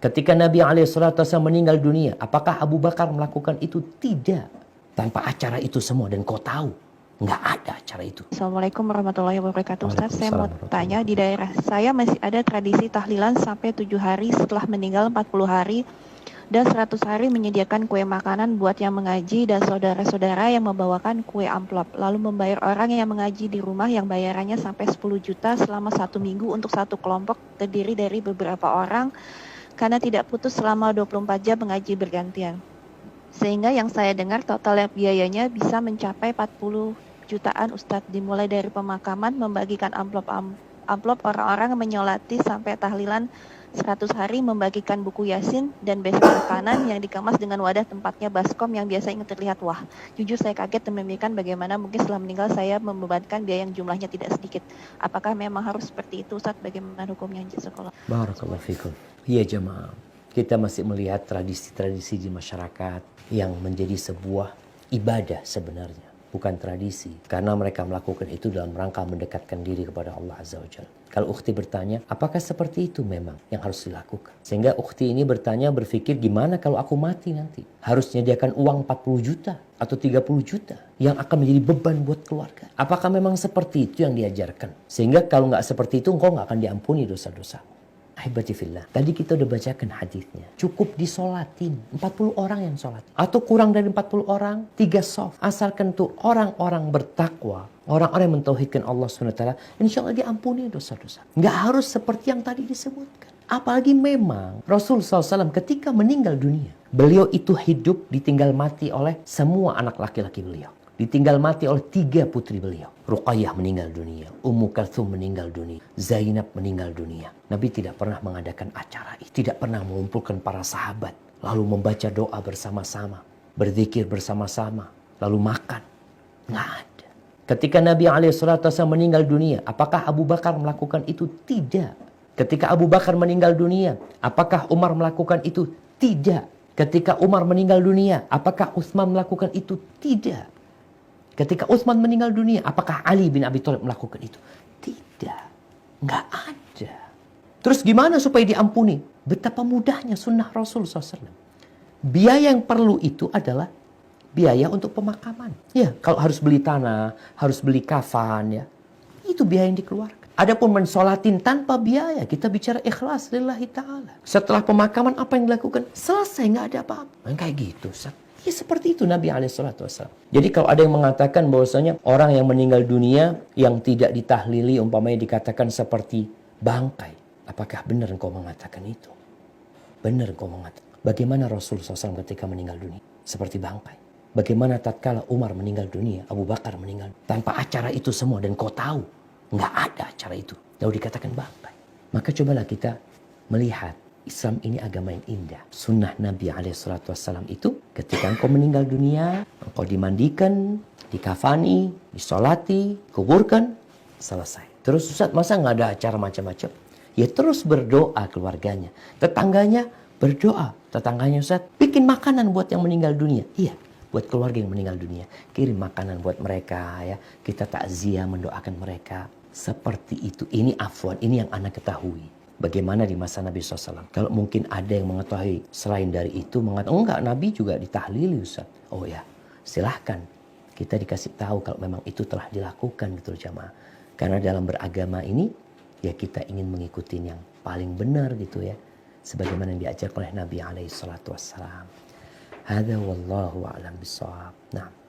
Ketika Nabi SAW meninggal dunia, apakah Abu Bakar melakukan itu? Tidak. Tanpa acara itu semua, dan kau tahu, nggak ada acara itu. Assalamualaikum warahmatullahi wabarakatuh. Ustaz, saya mau tanya, di daerah saya masih ada tradisi tahlilan sampai 7 hari setelah meninggal 40 hari dan 100 hari menyediakan kue makanan buat yang mengaji dan saudara-saudara yang membawakan kue amplop. Lalu membayar orang yang mengaji di rumah yang bayarannya sampai 10 juta selama 1 minggu untuk satu kelompok terdiri dari beberapa orang karena tidak putus selama 24 jam mengaji bergantian. Sehingga yang saya dengar total biayanya bisa mencapai 40 jutaan Ustadz, dimulai dari pemakaman, membagikan amplop orang-orang menyolati sampai tahlilan 100 hari, membagikan buku Yasin dan besek makanan yang dikemas dengan wadah tempatnya baskom yang biasanya terlihat. Wah, jujur saya kaget dan memikirkan bagaimana mungkin setelah meninggal saya membebankan biaya yang jumlahnya tidak sedikit. Apakah memang harus seperti itu Ustadz? Bagaimana hukumnya? Jazakallah. Barakallahu fikum. Iya jemaah, kita masih melihat tradisi-tradisi di masyarakat yang menjadi sebuah ibadah sebenarnya, bukan tradisi. Karena mereka melakukan itu dalam rangka mendekatkan diri kepada Allah Azza wa Jalla. Kalau ukhti bertanya, apakah seperti itu memang yang harus dilakukan? Sehingga ukhti ini berpikir, gimana kalau aku mati nanti? Harus menyediakan uang 40 juta atau 30 juta yang akan menjadi beban buat keluarga. Apakah memang seperti itu yang diajarkan? Sehingga kalau nggak seperti itu, engkau nggak akan diampuni dosa-dosa. Ahibati fillah. Tadi kita udah bacakan hadisnya. Cukup disolatin. 40 orang yang sholat. Atau kurang dari 40 orang, 3 soft. Asalkan tuh orang-orang bertakwa, orang-orang yang mentauhidkan Allah SWT, insya Allah diampuni dosa-dosa. Nggak harus seperti yang tadi disebutkan. Apalagi memang Rasul SAW ketika meninggal dunia, beliau itu hidup ditinggal mati oleh semua anak laki-laki beliau. Ditinggal mati oleh 3 putri beliau. Ruqayyah meninggal dunia, Ummu Kalthum meninggal dunia, Zainab meninggal dunia. Nabi tidak pernah mengadakan acara itu, tidak pernah mengumpulkan para sahabat, lalu membaca doa bersama-sama, berzikir bersama-sama, lalu makan. Nggak ada. Ketika Nabi SAW meninggal dunia, apakah Abu Bakar melakukan itu? Tidak. Ketika Abu Bakar meninggal dunia, apakah Umar melakukan itu? Tidak. Ketika Umar meninggal dunia, apakah Utsman melakukan itu? Tidak. Ketika Utsman meninggal dunia, apakah Ali bin Abi Thalib melakukan itu? Tidak. Nggak ada. Terus gimana supaya diampuni? Betapa mudahnya sunnah Rasul SAW. Biaya yang perlu itu adalah biaya untuk pemakaman. Ya, kalau harus beli tanah, harus beli kafan, ya, itu biaya yang dikeluarkan. Adapun mensolatin tanpa biaya, kita bicara ikhlas lillahi ta'ala. Setelah pemakaman apa yang dilakukan? Selesai, nggak ada apa-apa. Kayak gitu, Ustaz. Ya seperti itu Nabi SAW. Jadi kalau ada yang mengatakan bahwasanya orang yang meninggal dunia yang tidak ditahlili umpamanya dikatakan seperti bangkai. Apakah benar engkau mengatakan itu? Benar engkau mengatakan. Bagaimana Rasul SAW ketika meninggal dunia? Seperti bangkai. Bagaimana tatkala Umar meninggal dunia, Abu Bakar meninggal. Tanpa acara itu semua dan kau tahu nggak ada acara itu. Lalu dikatakan bangkai. Maka cobalah kita melihat. Islam ini agama yang indah. Sunnah Nabi SAW itu ketika engkau meninggal dunia, engkau dimandikan, dikafani, disolati, kuburkan, selesai. Terus Ustaz, masa nggak ada acara macam-macam? Ya terus berdoa keluarganya. Tetangganya berdoa. Tetangganya Ustaz, bikin makanan buat yang meninggal dunia. Iya, buat keluarga yang meninggal dunia. Kirim makanan buat mereka, ya. Kita takziah mendoakan mereka. Seperti itu. Ini afwan, ini yang anak ketahui. Bagaimana di masa Nabi SAW. Kalau mungkin ada yang mengetahui selain dari itu, mengatakan, enggak, Nabi juga ditahlili Ustaz. Oh ya, silahkan. Kita dikasih tahu kalau memang itu telah dilakukan gitu jamaah. Karena dalam beragama ini, ya kita ingin mengikuti yang paling benar gitu ya. Sebagaimana yang diajarkan oleh Nabi SAW. Hadza wallahu a'lam bishawab. Nah.